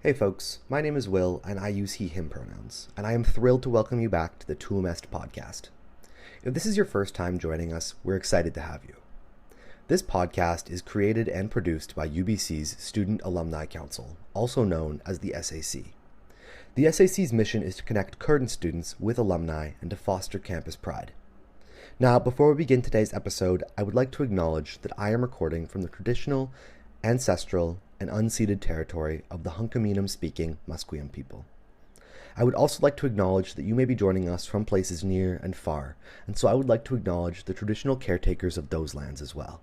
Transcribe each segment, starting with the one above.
Hey folks, my name is Will and I use he, him pronouns, and I am thrilled to welcome you back to the Tuum podcast. If this is your first time joining us, we're excited to have you. This podcast is created and produced by UBC's Student Alumni Council, also known as the SAC. The SAC's mission is to connect current students with alumni and to foster campus pride. Now, before we begin today's episode, I would like to acknowledge that I am recording from the traditional, ancestral, and unceded territory of the Hunkaminam-speaking Musqueam people. I would also like to acknowledge that you may be joining us from places near and far, and so I would like to acknowledge the traditional caretakers of those lands as well.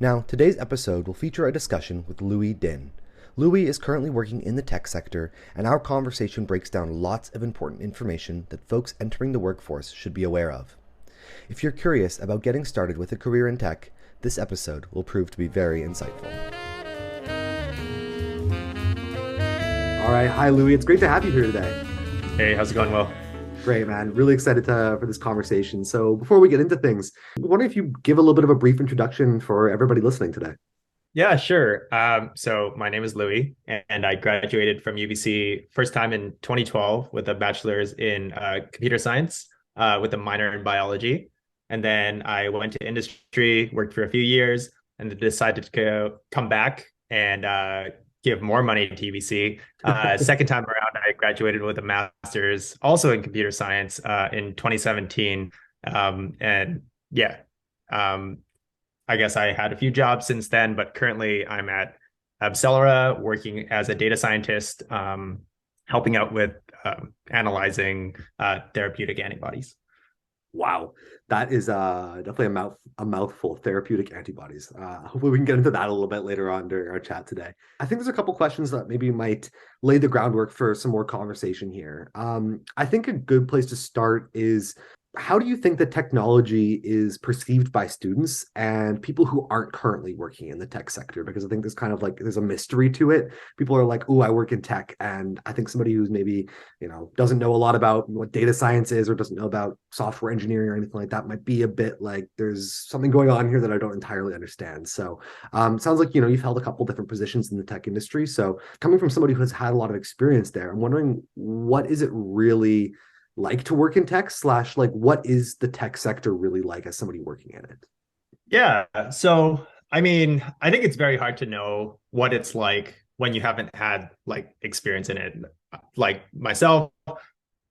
Now, today's episode will feature a discussion with Louie Dinh. Louie is currently working in the tech sector, and our conversation breaks down lots of important information that folks entering the workforce should be aware of. If you're curious about getting started with a career in tech, this episode will prove to be very insightful. All right. Hi, Louie. It's great to have you here today. Hey, how's it going, Will? Great, man. Really excited for this conversation. So before we get into things, I wonder if you give a little bit of a brief introduction for everybody listening today. Yeah, sure. So my name is Louie, and I graduated from UBC first time in 2012 with a bachelor's in computer science with a minor in biology. And then I went to industry, worked for a few years, and then decided to come back and give more money to UBC. Second time around, I graduated with a master's also in computer science in 2017. And yeah, I guess I had a few jobs since then, but currently I'm at Accelera working as a data scientist, helping out with analyzing therapeutic antibodies. Wow, that is definitely a mouthful, therapeutic antibodies. Hopefully we can get into that a little bit later on during our chat today. I think there's a couple questions that maybe might lay the groundwork for some more conversation here. I think a good place to start is, how do you think that technology is perceived by students and people who aren't currently working in the tech sector? Because I think there's kind of like, there's a mystery to it. People are like, oh, I work in tech. And I think somebody who's maybe, doesn't know a lot about what data science is or doesn't know about software engineering or anything like that might be a bit like, there's something going on here that I don't entirely understand. So sounds like, you've held a couple different positions in the tech industry. So coming from somebody who has had a lot of experience there, I'm wondering, what is it really like to work in tech / like what is the tech sector really like as somebody working in it? Yeah. So, I mean, I think it's very hard to know what it's like when you haven't had like experience in it. Like myself,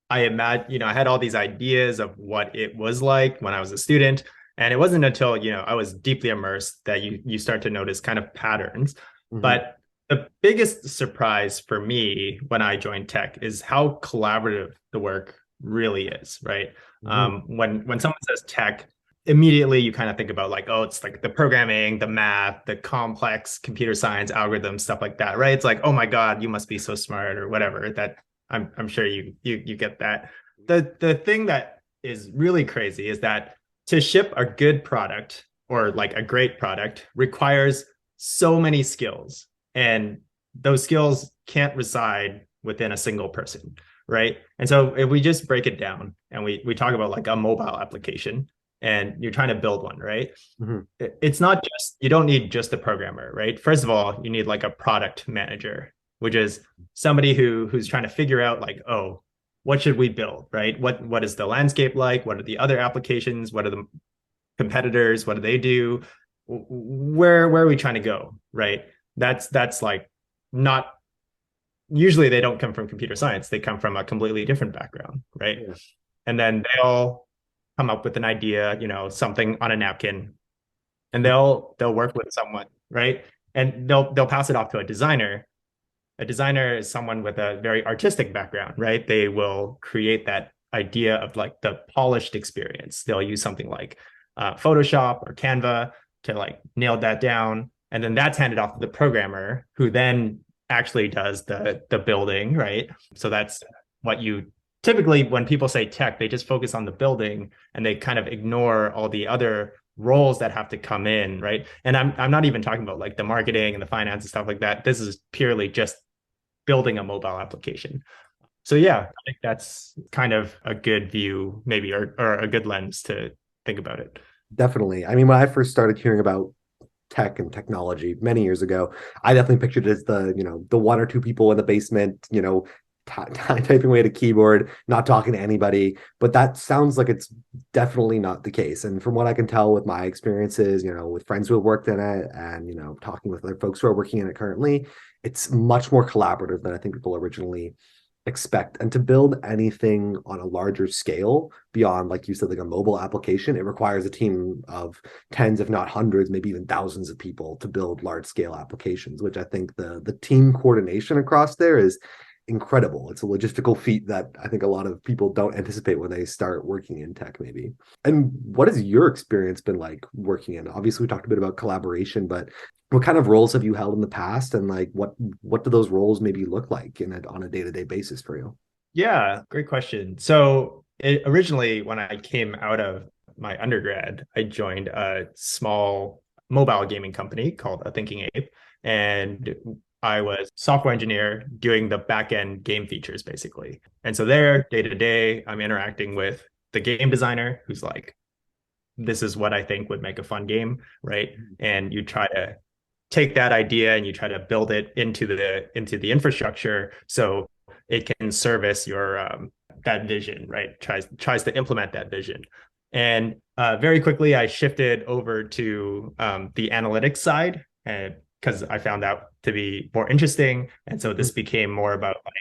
I imagine, I had all these ideas of what it was like when I was a student. And it wasn't until, I was deeply immersed that you start to notice kind of patterns. Mm-hmm. But the biggest surprise for me when I joined tech is how collaborative the work really is, right? Mm-hmm. When someone says tech, immediately you kind of think about like, oh, it's like the programming, the math, the complex computer science algorithms, stuff like that, right? It's like, oh my God, you must be so smart or whatever. That I'm sure you get that. The thing that is really crazy is that to ship a good product or like a great product requires so many skills, and those skills can't reside within a single person. Right. And so if we just break it down and we talk about like a mobile application and you're trying to build one, right? Mm-hmm. It's not just, you don't need just a programmer, right? First of all, you need like a product manager, which is somebody who's trying to figure out like, oh, what should we build, right? What is the landscape like? What are the other applications? What are the competitors? What do they do? Where are we trying to go, right? That's like not, usually they don't come from computer science. They come from a completely different background, right? Yeah. And then they'll come up with an idea, something on a napkin, and they'll work with someone, right? And they'll pass it off to a designer. A designer is someone with a very artistic background, right? They will create that idea of like the polished experience. They'll use something like Photoshop or Canva to like nail that down. And then that's handed off to the programmer, who then actually does the building, right? So that's what you typically, when people say tech, they just focus on the building and they kind of ignore all the other roles that have to come in, right? And I'm not even talking about like the marketing and the finance and stuff like that. This is purely just building a mobile application. So yeah, I think that's kind of a good view, maybe, or a good lens to think about it. Definitely. I mean, when I first started hearing about tech and technology many years ago, I definitely pictured it as the one or two people in the basement, typing away at a keyboard, not talking to anybody. But that sounds like it's definitely not the case. And from what I can tell with my experiences, with friends who have worked in it and, talking with other folks who are working in it currently, it's much more collaborative than I think people originally expect. And to build anything on a larger scale beyond, like you said, like a mobile application, it requires a team of tens, if not hundreds, maybe even thousands of people to build large scale applications, which I think the team coordination across there is incredible. It's a logistical feat that I think a lot of people don't anticipate when they start working in tech, maybe. And what has your experience been like working in? Obviously, we talked a bit about collaboration, but what kind of roles have you held in the past, and like what do those roles maybe look like on a day-to-day basis for you? Yeah, great question. So originally, when I came out of my undergrad, I joined a small mobile gaming company called A Thinking Ape, and I was software engineer doing the back end game features basically. And so there, day to day, I'm interacting with the game designer who's like, this is what I think would make a fun game, right? And you try to take that idea and you try to build it into the infrastructure so it can service your that vision, right? Tries to implement that vision. And very quickly, I shifted over to the analytics side, and because I found that to be more interesting. And so this became more about like,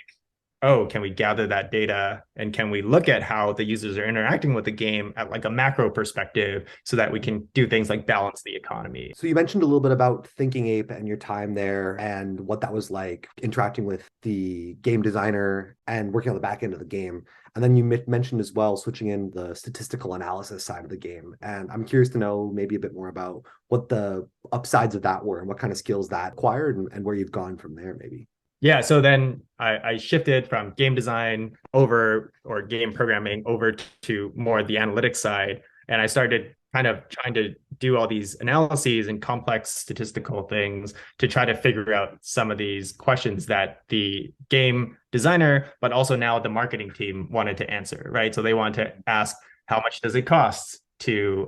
oh, can we gather that data and can we look at how the users are interacting with the game at like a macro perspective so that we can do things like balance the economy. So you mentioned a little bit about Thinking Ape and your time there and what that was like interacting with the game designer and working on the back end of the game. And then you mentioned as well switching in the statistical analysis side of the game. And I'm curious to know maybe a bit more about what the upsides of that were and what kind of skills that acquired and where you've gone from there, maybe. Yeah, so then I shifted from game design over or game programming over to more the analytics side. And I started kind of trying to do all these analyses and complex statistical things to try to figure out some of these questions that the game designer, but also now the marketing team wanted to answer, right? So they wanted to ask, how much does it cost to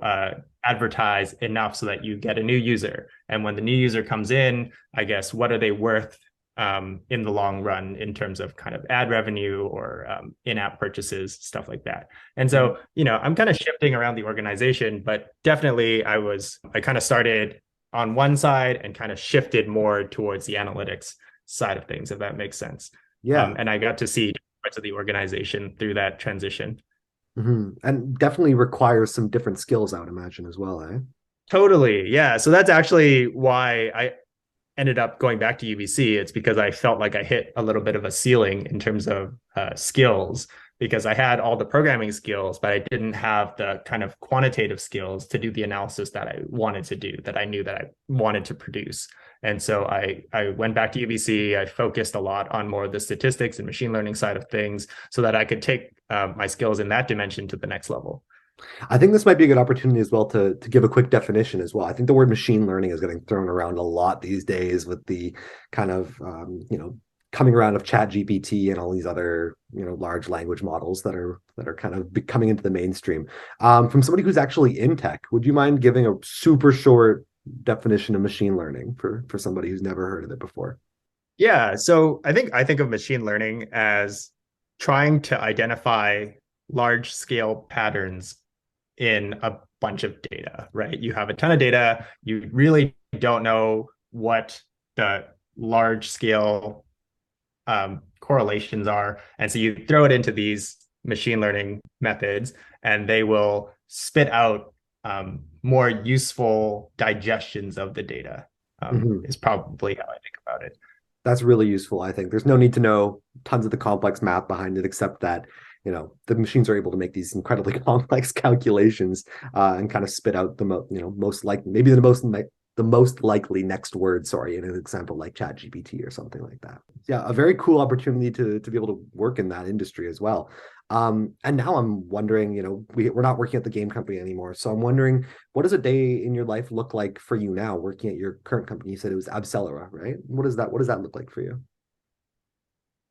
advertise enough so that you get a new user? And when the new user comes in, I guess, what are they worth in the long run in terms of kind of ad revenue or in-app purchases, stuff like that. And so, I'm kind of shifting around the organization, but definitely I kind of started on one side and kind of shifted more towards the analytics side of things, if that makes sense. Yeah. And I got to see parts of the organization through that transition. Mm-hmm. And definitely requires some different skills, I would imagine, as well, eh? Totally. Yeah. So that's actually why I ended up going back to UBC. It's because I felt like I hit a little bit of a ceiling in terms of skills, because I had all the programming skills, but I didn't have the kind of quantitative skills to do the analysis that I wanted to do, that I knew that I wanted to produce. And so I went back to UBC. I focused a lot on more of the statistics and machine learning side of things so that I could take my skills in that dimension to the next level. I think this might be a good opportunity as well to give a quick definition as well. I think the word machine learning is getting thrown around a lot these days with the kind of coming around of Chat GPT and all these other large language models that are kind of coming into the mainstream. From somebody who's actually in tech, would you mind giving a super short definition of machine learning for somebody who's never heard of it before? Yeah, so I think of machine learning as trying to identify large scale patterns in a bunch of data, right? You have a ton of data. You really don't know what the large scale correlations are. And so you throw it into these machine learning methods and they will spit out more useful digestions of the data, is probably how I think about it. That's really useful, I think. There's no need to know tons of the complex math behind it, except that the machines are able to make these incredibly complex calculations and kind of spit out the most likely, maybe the most likely next word, sorry, in an example like Chat GPT or something like that. Yeah, a very cool opportunity to be able to work in that industry as well. And now I'm wondering, we're not working at the game company anymore. So I'm wondering, what does a day in your life look like for you now working at your current company? You said it was Abcelera, right? What does that look like for you?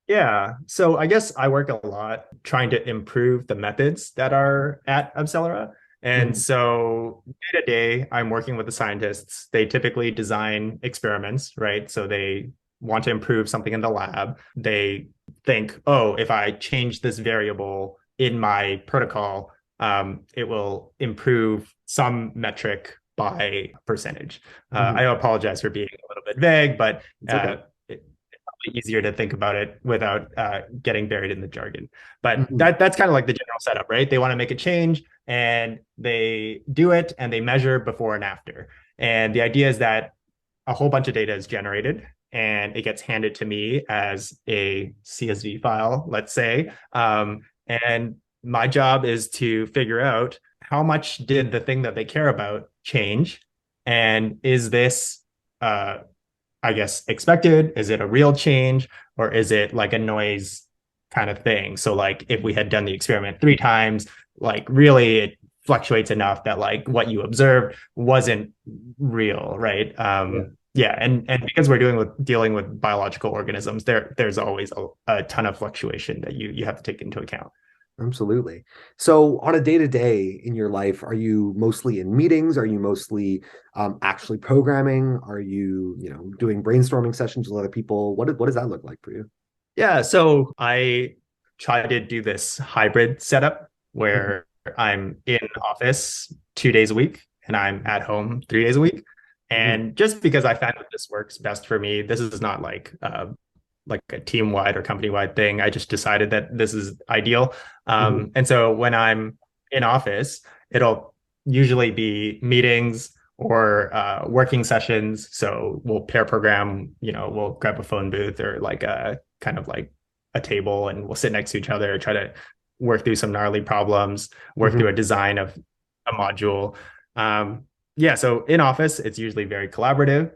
Yeah. So I guess I work a lot trying to improve the methods that are at Abcelera. And Mhm. so day to day, I'm working with the scientists. They typically design experiments, right? So they want to improve something in the lab. They think, oh, if I change this variable in my protocol, it will improve some metric by percentage. I Mhm. apologize for being a little bit vague, but It's okay. it's probably easier to think about it without getting buried in the jargon. But Mhm. that's kind of like the general setup, right? They want to make a change and they do it and they measure before and after. And the idea is that a whole bunch of data is generated and it gets handed to me as a CSV file, let's say. And my job is to figure out how much did the thing that they care about change, and is this, uh, I guess, expected? Is it a real change, or is it like a noise kind of thing? So, like, if we had done the experiment 3 times, like, really, it fluctuates enough that like what you observed wasn't real, right? Yeah. Yeah, and because we're dealing with biological organisms, there's always a ton of fluctuation that you have to take into account. Absolutely. So, on a day to day in your life, are you mostly in meetings? Are you mostly actually programming? Are you, doing brainstorming sessions with other people? What does that look like for you? Yeah, so I try to do this hybrid setup Mhm. where I'm in office 2 days a week and I'm at home 3 days a week. Mhm. And just because I found that this works best for me, this is not like a team wide or company wide thing. I just decided that this is ideal. Mhm. And so when I'm in office, it'll usually be meetings or working sessions. So we'll pair program, we'll grab a phone booth or like a kind of like a table and we'll sit next to each other, try to work through some gnarly problems, work through Mhm. a design of a module. Yeah, so in office, it's usually very collaborative.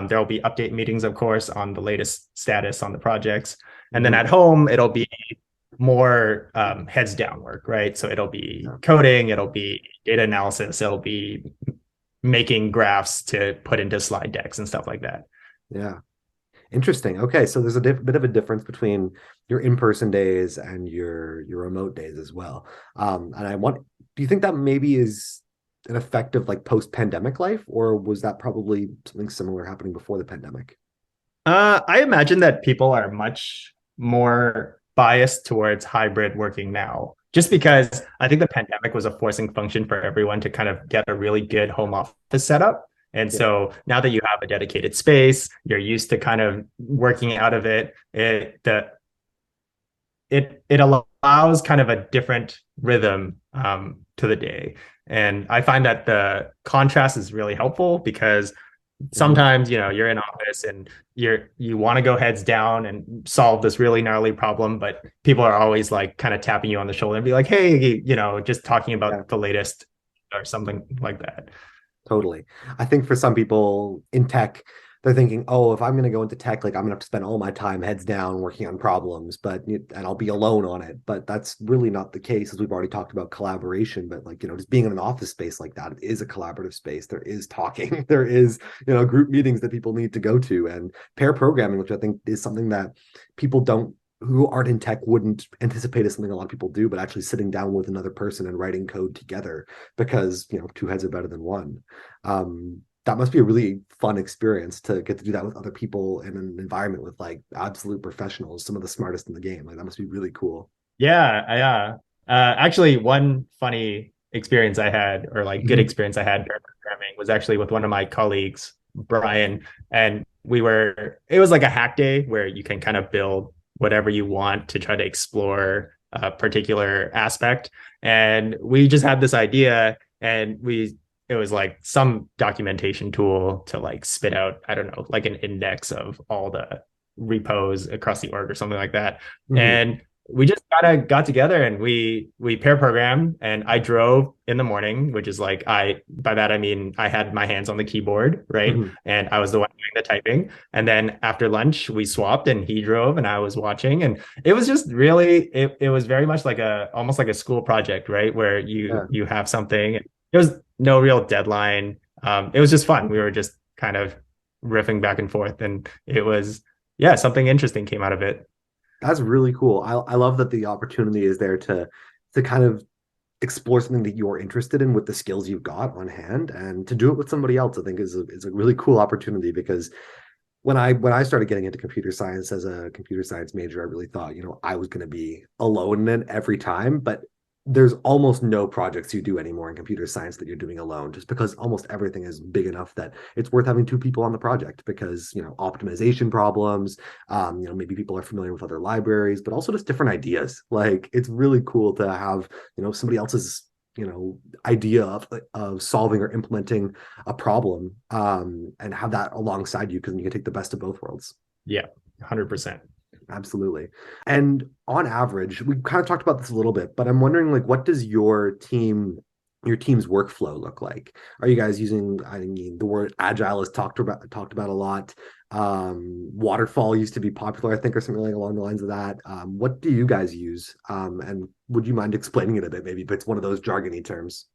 There will be update meetings, of course, on the latest status on the projects. And then Mhm. at home, it'll be more heads down work, right? So it'll be Yeah. coding, it'll be data analysis, it'll be making graphs to put into slide decks and stuff like that. Yeah. Interesting. Okay, so there's a bit of a difference between your in-person days and your remote days as well. And do you think that maybe is an effect of like post-pandemic life, or was that probably something similar happening before the pandemic? I imagine that people are much more biased towards hybrid working now, just because I think the pandemic was a forcing function for everyone to kind of get a really good home office setup. And Yeah. so now that you have a dedicated space, you're used to kind of working out of it. It allows kind of a different rhythm to the day. And I find that the contrast is really helpful because Mhm. sometimes you're in office and you want to go heads down and solve this really gnarly problem, but people are always like kind of tapping you on the shoulder and be like, hey, just talking Yeah. about the latest or something like that. Totally. I think for some people in tech, they're thinking, oh, if I'm going to go into tech, like I'm going to have to spend all my time heads down working on problems, and I'll be alone on it. But that's really not the case, as we've already talked about collaboration. But like, just being in an office space like that, it is a collaborative space. There is talking, there is, group meetings that people need to go to, and pair programming, which I think is something that people don't who aren't in tech wouldn't anticipate as something a lot of people do, but actually sitting down with another person and writing code together because two heads are better than one. That must be a really fun experience to get to do that with other people in an environment with like absolute professionals, some of the smartest in the game. Like that must be really cool. Yeah. Actually, one funny experience I had, or like good Mhm. experience I had during programming, was actually with one of my colleagues, Brian. And it was like a hack day where you can kind of build whatever you want to try to explore a particular aspect. And we just had this idea, and it was like some documentation tool to like spit out, I don't know, like an index of all the repos across the org or something like that. Mhm. And we just kind of got together and we pair programmed, and I drove in the morning, which is like, I by that I mean I had my hands on the keyboard, right? Mhm. And I was the one doing the typing. And then after lunch we swapped and he drove and I was watching. And it was just really, it was very much like a almost like a school project, right? Where Yeah, you have something. There was no real deadline. It was just fun. We were just kind of riffing back and forth, and it was, yeah, something interesting came out of it. that's really cool. I love that the opportunity is there to kind of explore something that you're interested in with the skills you've got on hand, and to do it with somebody else, I think is a really cool opportunity. Because when I started getting into computer science as a computer science major, I really thought, I was going to be alone in it every time. But there's almost no projects you do anymore in computer science that you're doing alone, just because almost everything is big enough that it's worth having two people on the project, because optimization problems, maybe people are familiar with other libraries, but also just different ideas. Like, it's really cool to have somebody else's idea of solving or implementing a problem, and have that alongside you, because you can take the best of both worlds. Yeah, 100%. Absolutely. And on average, we kind of talked about this a little bit, but I'm wondering, like, what does your team's workflow look like? Are you guys using, I mean, the word agile is talked about a lot. Waterfall used to be popular, I think, or something like along the lines of that. What do you guys use? And would you mind explaining it a bit, maybe, if it's one of those jargony terms?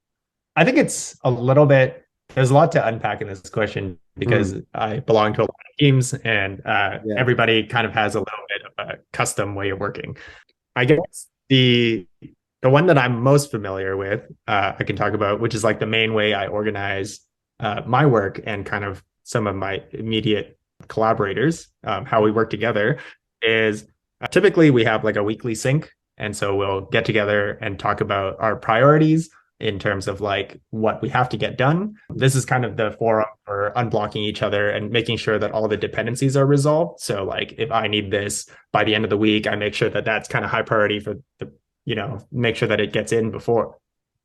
I think it's a little bit, there's a lot to unpack in this question because I belong to a lot of teams, and Yeah. everybody kind of has a little bit of a custom way of working. I guess the one that I'm most familiar with, I can talk about, which is like the main way I organize my work and kind of some of my immediate collaborators, how we work together, is typically we have like a weekly sync. And so we'll get together and talk about our priorities in terms of like what we have to get done. This is kind of the forum for unblocking each other and making sure that all the dependencies are resolved. So like if I need this by the end of the week, I make sure that that's kind of high priority for the, make sure that it gets in before.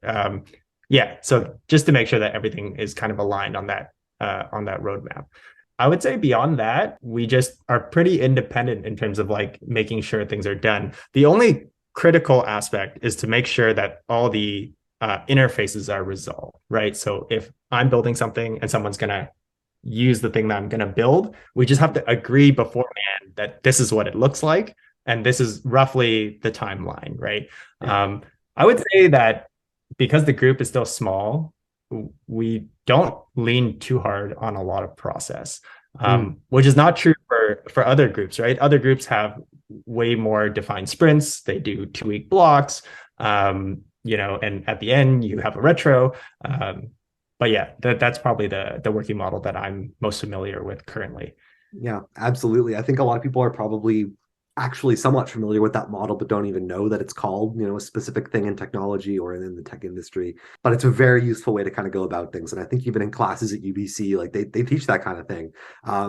So just to make sure that everything is kind of aligned on that roadmap. I would say beyond that, we just are pretty independent in terms of like making sure things are done. The only critical aspect is to make sure that all the interfaces are resolved, right? So if I'm building something and someone's going to use the thing that I'm going to build, we just have to agree beforehand that this is what it looks like. And this is roughly the timeline, right? Yeah. I would say that because the group is still small, we don't lean too hard on a lot of process, which is not true for other groups, right? Other groups have way more defined sprints. They do 2-week blocks, and at the end you have a retro. But yeah, that's probably the working model that I'm most familiar with currently. Yeah, absolutely. I think a lot of people are probably actually somewhat familiar with that model, but don't even know that it's called, a specific thing in technology or in the tech industry. But it's a very useful way to kind of go about things. And I think even in classes at UBC, like they teach that kind of thing.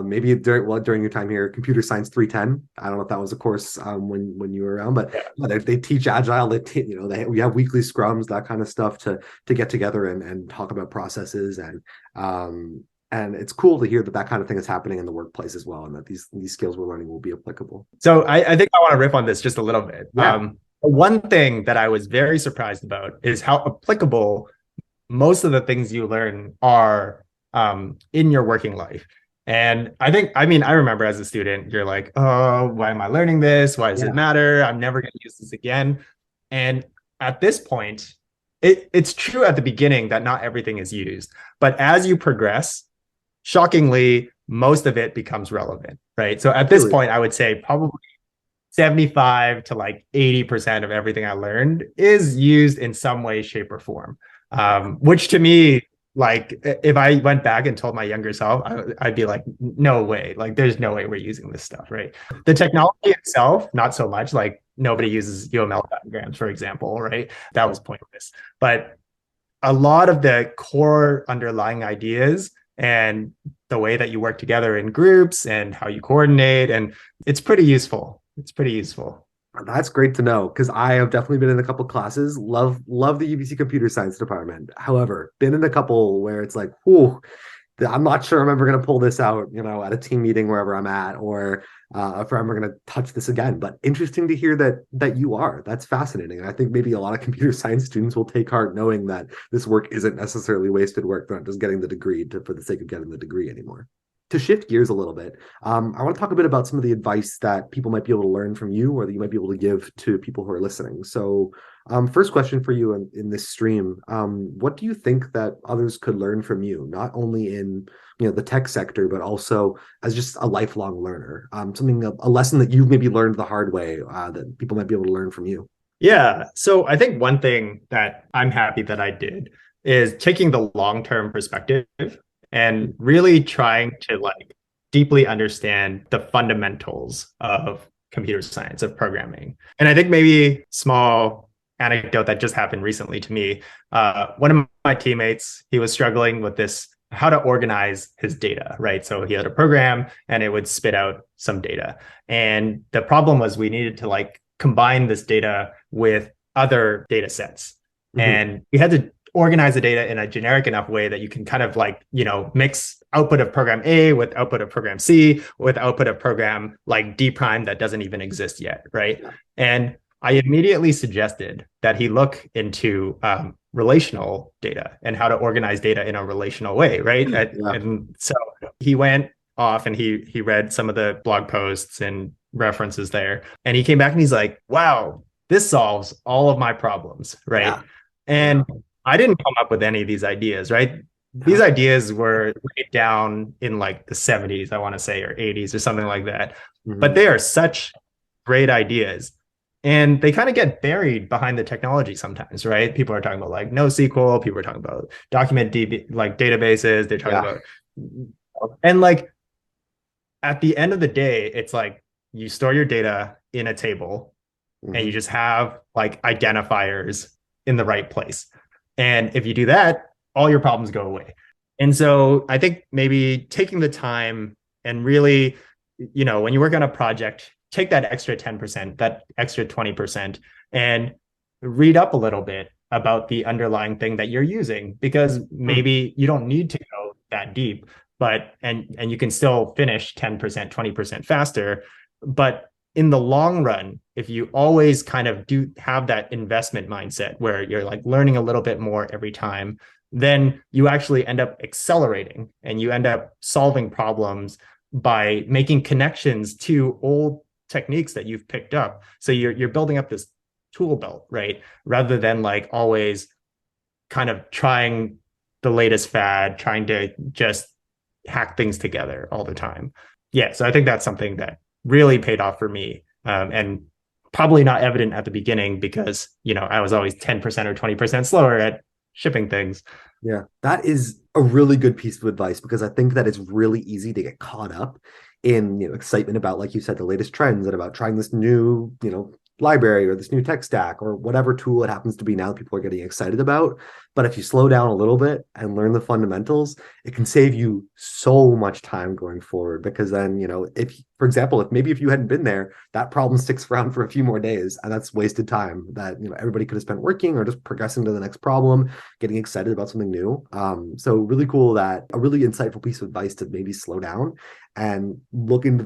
Maybe during your time here, Computer Science 310. I don't know if that was a course when you were around, but yeah, they teach Agile. We have weekly scrums, that kind of stuff to get together and talk about processes. And it's cool to hear that kind of thing is happening in the workplace as well, and that these skills we're learning will be applicable. So I think I want to riff on this just a little bit. Yeah. One thing that I was very surprised about is how applicable most of the things you learn are in your working life. And I remember as a student, you're like, oh, why am I learning this? Why does it matter? I'm never going to use this again. And at this point, it's true at the beginning that not everything is used. But as you progress, shockingly, most of it becomes relevant, right? So at this point, I would say probably 75 to like 80% of everything I learned is used in some way, shape, or form. Which to me, like if I went back and told my younger self, I'd be like, no way, like there's no way we're using this stuff, right? The technology itself, not so much. Like nobody uses UML diagrams, for example, right? That was pointless. But a lot of the core underlying ideas and the way that you work together in groups and how you coordinate, and it's pretty useful. That's great to know, because I have definitely been in a couple classes. Love the UBC computer science department. However, been in a couple where it's like, whew, I'm not sure I'm ever going to pull this out, at a team meeting wherever I'm at, or if I'm ever going to touch this again. But interesting to hear that you are. That's fascinating. And I think maybe a lot of computer science students will take heart knowing that this work isn't necessarily wasted work. They're not just getting the degree for the sake of getting the degree anymore. To shift gears a little bit, I want to talk a bit about some of the advice that people might be able to learn from you, or that you might be able to give to people who are listening. So first question for you in this stream, what do you think that others could learn from you, not only in the tech sector, but also as just a lifelong learner? A lesson that you've maybe learned the hard way, that people might be able to learn from you. Yeah. So I think one thing that I'm happy that I did is taking the long-term perspective and really trying to like deeply understand the fundamentals of computer science, of programming. And I think maybe small anecdote that just happened recently to me. One of my teammates, he was struggling with this, how to organize his data, right? So he had a program and it would spit out some data. And the problem was we needed to like combine this data with other data sets. And we had to organize the data in a generic enough way that you can kind of like, mix output of program A with output of program C with output of program like D prime that doesn't even exist yet, right? And I immediately suggested that he look into relational data and how to organize data in a relational way, right? Yeah. And so he went off and he read some of the blog posts and references there, and he came back and he's like, "Wow, this solves all of my problems," right? Yeah. And I didn't come up with any of these ideas, right? These ideas were laid down in like the 70s, I want to say, or 80s or something like that. But they are such great ideas. And they kind of get buried behind the technology sometimes, right? People are talking about like NoSQL, people are talking about document DB, like databases, they're talking about, and like at the end of the day, it's like you store your data in a table and you just have like identifiers in the right place. And if you do that, all your problems go away. And so I think maybe taking the time and really, when you work on a project, take that extra 10%, that extra 20%, and read up a little bit about the underlying thing that you're using, because maybe you don't need to go that deep, but and you can still finish 10%, 20% faster. But in the long run, if you always kind of do have that investment mindset where you're like learning a little bit more every time, then you actually end up accelerating and you end up solving problems by making connections to old techniques that you've picked up. So you're building up this tool belt, right? Rather than like always kind of trying the latest fad, trying to just hack things together all the time. Yeah, so I think that's something that really paid off for me, and probably not evident at the beginning because I was always 10% or 20% slower at shipping things. Yeah, that is a really good piece of advice because I think that it's really easy to get caught up in, excitement about, like you said, the latest trends and about trying this new, library or this new tech stack or whatever tool it happens to be now that people are getting excited about. But if you slow down a little bit and learn the fundamentals, it can save you so much time going forward. Because then, if, for example, if you hadn't been there, that problem sticks around for a few more days, and that's wasted time that everybody could have spent working or just progressing to the next problem, getting excited about something new. So really cool, that a really insightful piece of advice to maybe slow down and look into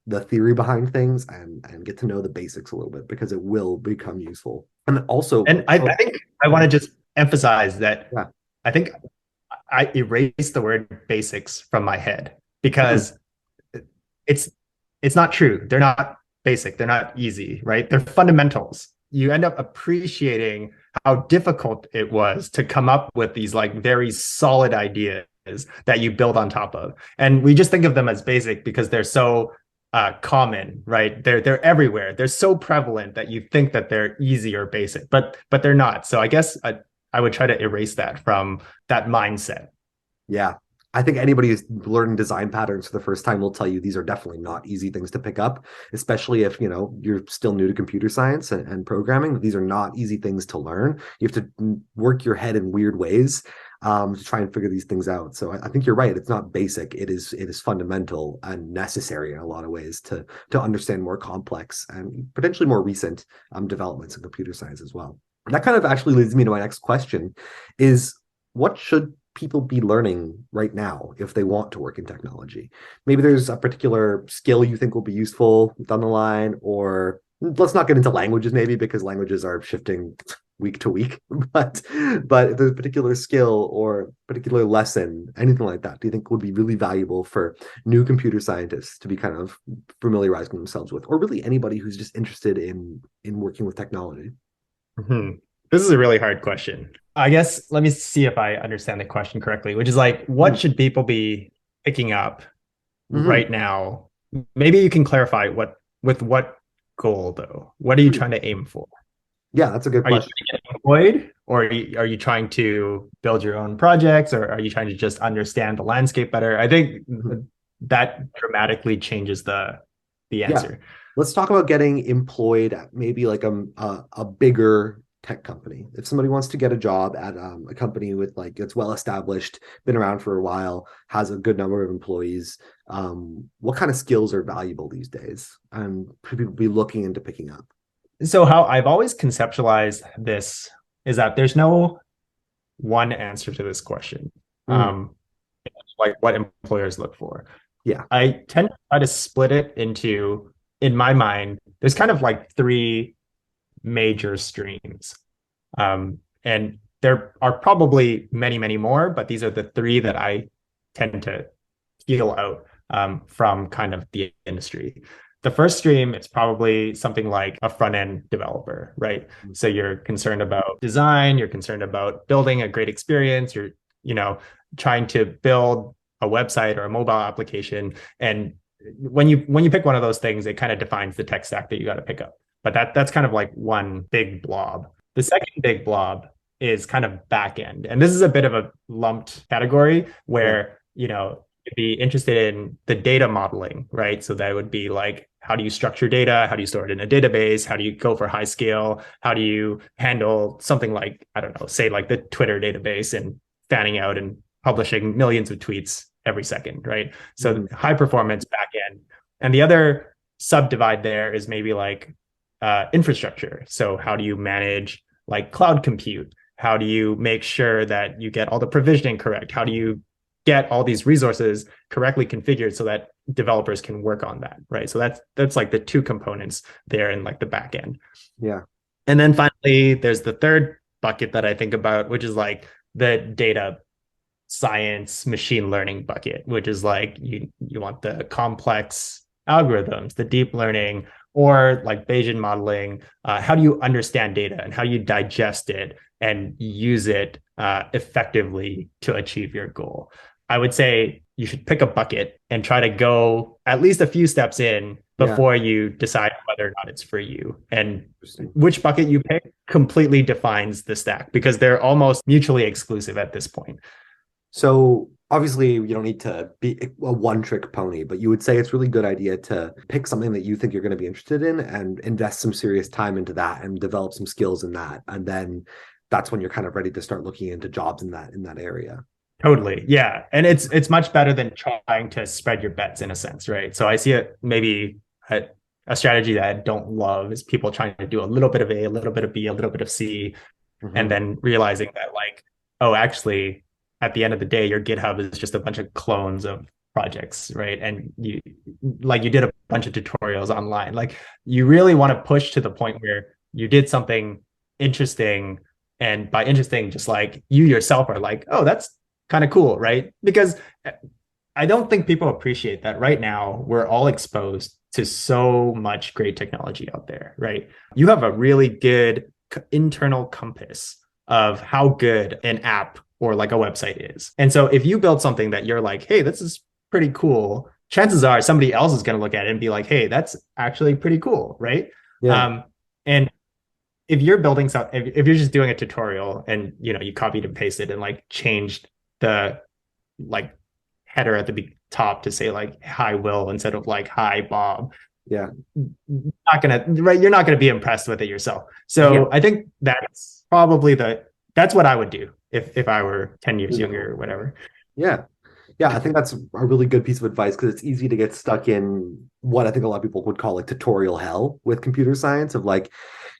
the theory behind things and get to know the basics a little bit, because it will become useful. And also, and I think I want to just emphasize that yeah. I think I erased the word basics from my head because it's not true. They're not basic. They're not easy, right? They're fundamentals. You end up appreciating how difficult it was to come up with these like very solid ideas that you build on top of. And we just think of them as basic because they're so common, right? They're everywhere. They're so prevalent that you think that they're easy or basic, but they're not. So I guess I would try to erase that from that mindset. Yeah. I think anybody who's learning design patterns for the first time will tell you these are definitely not easy things to pick up, especially if, you're still new to computer science and programming. These are not easy things to learn. You have to work your head in weird ways to try and figure these things out. So I think you're right. It's not basic. It is fundamental and necessary in a lot of ways to understand more complex and potentially more recent developments in computer science as well. That kind of actually leads me to my next question is, what should people be learning right now if they want to work in technology? Maybe there's a particular skill you think will be useful down the line, or let's not get into languages maybe, because languages are shifting week to week, but if there's a particular skill or particular lesson, anything like that, do you think would be really valuable for new computer scientists to be kind of familiarizing themselves with, or really anybody who's just interested in working with technology? This is a really hard question. I guess let me see if I understand the question correctly, which is like, what should people be picking up right now? Maybe you can clarify with what goal though? What are you trying to aim for? Yeah, that's a good Are you question. trying to get employed, or are you trying to build your own projects, or are you trying to just understand the landscape better? I think Mhm. that dramatically changes the Yeah. answer. Let's talk about getting employed at maybe like a bigger tech company. If somebody wants to get a job at a company with like it's well established, been around for a while, has a good number of employees, what kind of skills are valuable these days and should people be looking into picking up? So how I've always conceptualized this is that there's no one answer to this question. Mm, Um, like what employers look for. yeah. I tend to try to split it into, in my mind, there's kind of like three major streams. And there are probably many, many more, but these are the three that I tend to peel out from kind of the industry. The first stream, it's probably something like a front end developer, right? So you're concerned about design, you're concerned about building a great experience, you're, you know, trying to build a website or a mobile application. And when you pick one of those things, it kind of defines the tech stack that you got to pick up. But that's kind of like one big blob. The second big blob is kind of back end. And this is a bit of a lumped category Yeah. where, be interested in the data modeling, right? So that would be like, how do you structure data? How do you store it in a database? How do you go for high scale? How do you handle something like, I don't know, say like the Twitter database and fanning out and publishing millions of tweets every second, right? So Mhm. high performance back end. And the other subdivide there is maybe like infrastructure. So how do you manage like cloud compute? How do you make sure that you get all the provisioning correct? How do you get all these resources correctly configured so that developers can work on that, right? So that's like the two components there in like the back end. Yeah. And then finally, there's the third bucket that I think about, which is like the data science machine learning bucket, which is like you want the complex algorithms, the deep learning, or like Bayesian modeling. How do you understand data and how you digest it and use it effectively to achieve your goal? I would say you should pick a bucket and try to go at least a few steps in Yeah. before you decide whether or not it's for you. And Interesting. which bucket you pick completely defines the stack because they're almost mutually exclusive at this point. So obviously you don't need to be a one trick pony, but you would say it's really good idea to pick something that you think you're going to be interested in and invest some serious time into that and develop some skills in that. And then that's when you're kind of ready to start looking into jobs in that area. Totally. Yeah. And it's much better than trying to spread your bets in a sense, right? So I see it maybe a strategy that I don't love is people trying to do a little bit of A, a little bit of B, a little bit of C, and Mm-hmm. then realizing that like, oh, actually, at the end of the day, your GitHub is just a bunch of clones of projects, right? And you did a bunch of tutorials online. Like you really want to push to the point where you did something interesting. And by interesting, just like you yourself are like, oh, that's kind of cool, right? Because I don't think people appreciate that right now we're all exposed to so much great technology out there, right? You have a really good internal compass of how good an app or like a website is. And so if you build something that you're like, hey, this is pretty cool, chances are somebody else is going to look at it and be like, hey, that's actually pretty cool, right? Yeah. And if you're building something, if you're just doing a tutorial and you copied and pasted and like changed the like header at the top to say like hi Will instead of like hi Bob, Yeah. not gonna right, you're not gonna be impressed with it yourself. Yeah. So I think that's probably that's what I would do if I were 10 years Really younger cool. or whatever. Yeah. Yeah, I think that's a really good piece of advice because it's easy to get stuck in what I think a lot of people would call like tutorial hell with computer science of like,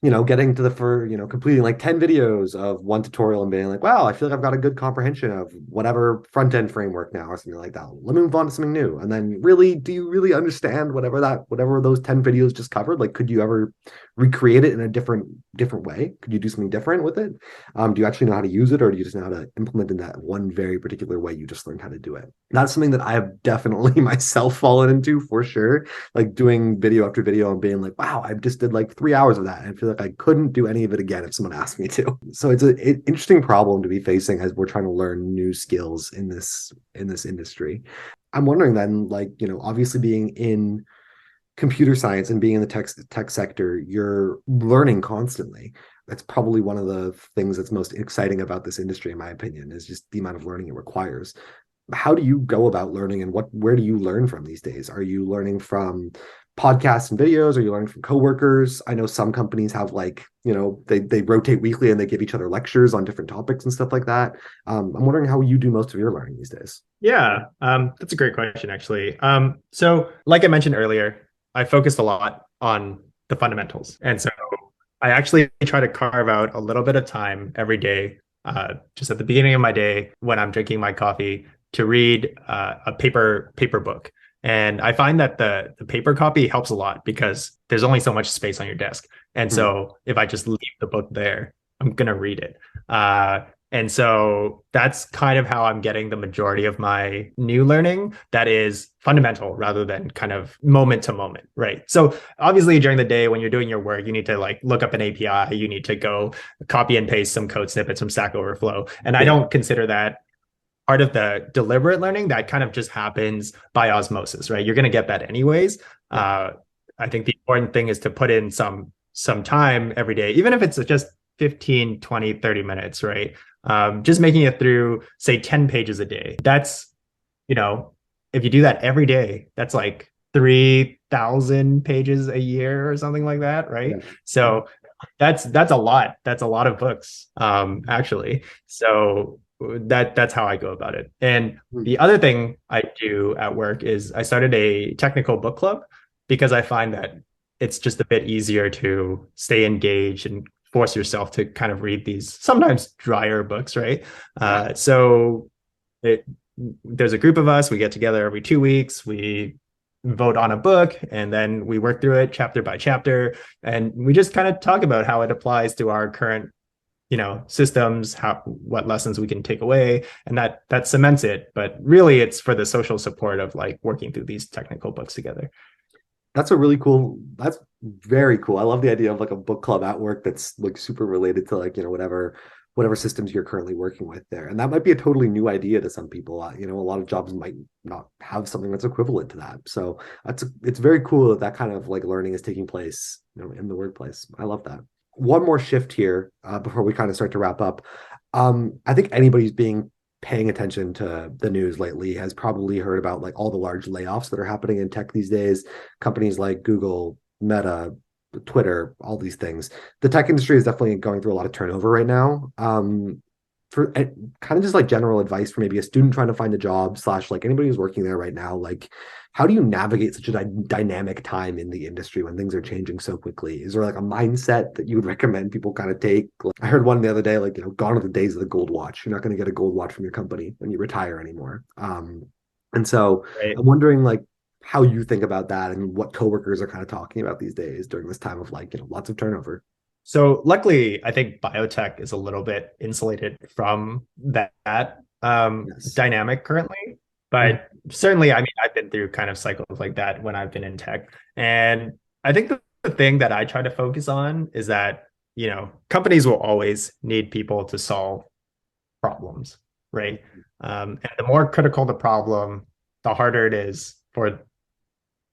getting to completing like 10 videos of one tutorial and being like, wow, I feel like I've got a good comprehension of whatever front end framework now or something like that. Let me move on to something new. And then really, do you really understand whatever those 10 videos just covered? Like, could you ever recreate it in a different way? Could you do something different with it? Do you actually know how to use it or do you just know how to implement in that one very particular way you just learned how to do it? That's something that I have definitely myself fallen into for sure. Like doing video after video and being like, wow, I just did like 3 hours of that. And I feel like I couldn't do any of it again if someone asked me to. So it's an interesting problem to be facing as we're trying to learn new skills in this industry. I'm wondering then, like, obviously being in computer science and being in the tech sector, you're learning constantly. That's probably one of the things that's most exciting about this industry, in my opinion, is just the amount of learning it requires. How do you go about learning, and where do you learn from these days? Are you learning from podcasts and videos? Are you learning from coworkers? I know some companies have like, they rotate weekly and they give each other lectures on different topics and stuff like that. I'm wondering how you do most of your learning these days. Yeah, that's a great question, actually. So like I mentioned earlier, I focused a lot on the fundamentals. And so I actually try to carve out a little bit of time every day, just at the beginning of my day when I'm drinking my coffee, to read a paper book. And I find that the paper copy helps a lot because there's only so much space on your desk. And so if I just leave the book there, I'm gonna read it. And so that's kind of how I'm getting the majority of my new learning that is fundamental rather than kind of moment to moment, right? So obviously during the day when you're doing your work, you need to like look up an API, you need to go copy and paste some code snippets from Stack Overflow. And I don't consider that part of the deliberate learning. That kind of just happens by osmosis, right? You're going to get that anyways. I think the important thing is to put in some time every day, even if it's just 15, 20, 30 minutes, right? Just making it through, say, 10 pages a day. That's, if you do that every day, that's like 3,000 pages a year or something like that, right? Yeah. So that's a lot. That's a lot of books, actually. So that's how I go about it. And the other thing I do at work is I started a technical book club because I find that it's just a bit easier to stay engaged and force yourself to kind of read these sometimes drier books, right? So there's a group of us, we get together every 2 weeks, we vote on a book, and then we work through it chapter by chapter, and we just kind of talk about how it applies to our current systems, what lessons we can take away, and that cements it. But really it's for the social support of like working through these technical books together. That's very cool. I love the idea of like a book club at work that's like super related to like, whatever systems you're currently working with there. And that might be a totally new idea to some people. A lot of jobs might not have something that's equivalent to that. So it's very cool that kind of like learning is taking place, in the workplace. I love that. One more shift here before we kind of start to wrap up. I think anybody's paying attention to the news lately has probably heard about like all the large layoffs that are happening in tech these days. Companies like Google, Meta, Twitter, all these things. The tech industry is definitely going through a lot of turnover right now. For kind of just like general advice for maybe a student trying to find a job / like anybody who's working there right now, like how do you navigate such a dynamic time in the industry when things are changing so quickly? Is there like a mindset that you would recommend people kind of take? Like, I heard one the other day, like, gone are the days of the gold watch. You're not going to get a gold watch from your company when you retire anymore. And so right. I'm wondering like how you think about that and what coworkers are kind of talking about these days during this time of like, lots of turnover. So luckily, I think biotech is a little bit insulated from that dynamic currently. But certainly, I mean, I've been through kind of cycles like that when I've been in tech. And I think the thing that I try to focus on is that, companies will always need people to solve problems, right? And the more critical the problem, the harder it is for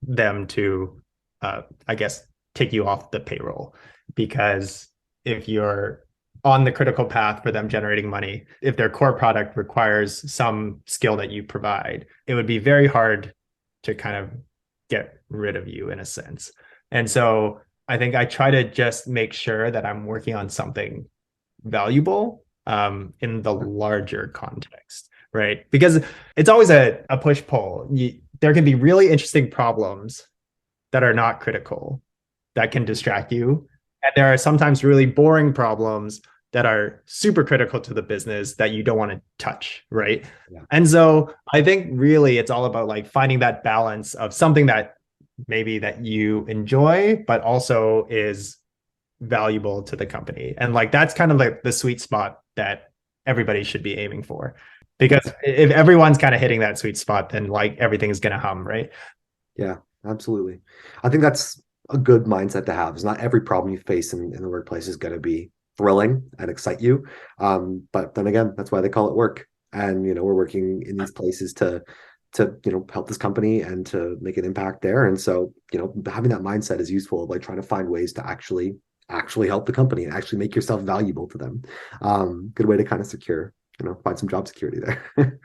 them to, I guess, take you off the payroll. Because if you're on the critical path for them generating money, if their core product requires some skill that you provide, it would be very hard to kind of get rid of you in a sense. And so I think I try to just make sure that I'm working on something valuable in the larger context, right? Because it's always a push-pull. There can be really interesting problems that are not critical that can distract you. And there are sometimes really boring problems that are super critical to the business that you don't want to touch, right? Yeah. And so I think really it's all about like finding that balance of something that maybe that you enjoy, but also is valuable to the company. And like that's kind of like the sweet spot that everybody should be aiming for. Because if everyone's kind of hitting that sweet spot, then like everything's going to hum, right? Yeah, absolutely. I think that's a good mindset to have. Is not every problem you face in the workplace is going to be thrilling and excite you. But then again, that's why they call it work. And we're working in these places to to help this company and to make an impact there. And so having that mindset is useful, like trying to find ways to actually help the company and actually make yourself valuable to them. Good way to kind of secure, find some job security there.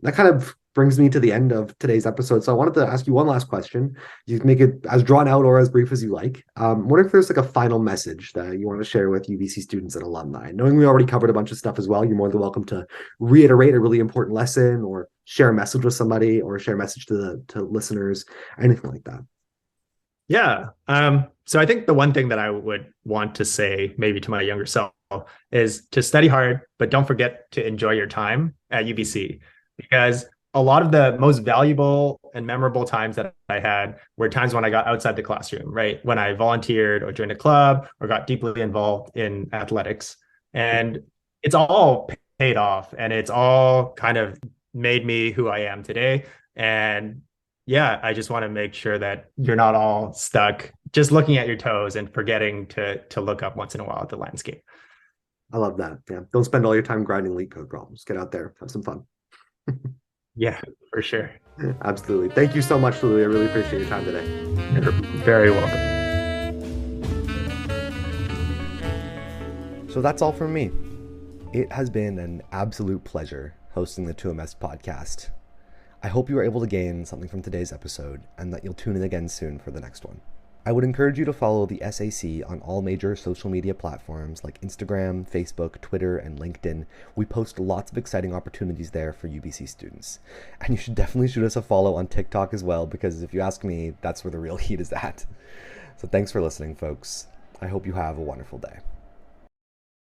That kind of brings me to the end of today's episode. So I wanted to ask you one last question. You can make it as drawn out or as brief as you like. What if there's like a final message that you want to share with UBC students and alumni? Knowing we already covered a bunch of stuff as well, you're more than welcome to reiterate a really important lesson or share a message with somebody or share a message to listeners, anything like that. Yeah. So I think the one thing that I would want to say maybe to my younger self is to study hard, but don't forget to enjoy your time at UBC, because a lot of the most valuable and memorable times that I had were times when I got outside the classroom, right? When I volunteered or joined a club or got deeply involved in athletics. And it's all paid off and it's all kind of made me who I am today. And yeah, I just want to make sure that you're not all stuck just looking at your toes and forgetting to look up once in a while at the landscape. I love that. Yeah. Don't spend all your time grinding leak code problems. Get out there, have some fun. Yeah, for sure. Absolutely. Thank you so much, Louie. I really appreciate your time today. You're very welcome. So that's all from me. It has been an absolute pleasure hosting the Tuum podcast. I hope you were able to gain something from today's episode and that you'll tune in again soon for the next one. I would encourage you to follow the SAC on all major social media platforms like Instagram, Facebook, Twitter, and LinkedIn. We post lots of exciting opportunities there for UBC students. And you should definitely shoot us a follow on TikTok as well, because if you ask me, that's where the real heat is at. So thanks for listening, folks. I hope you have a wonderful day.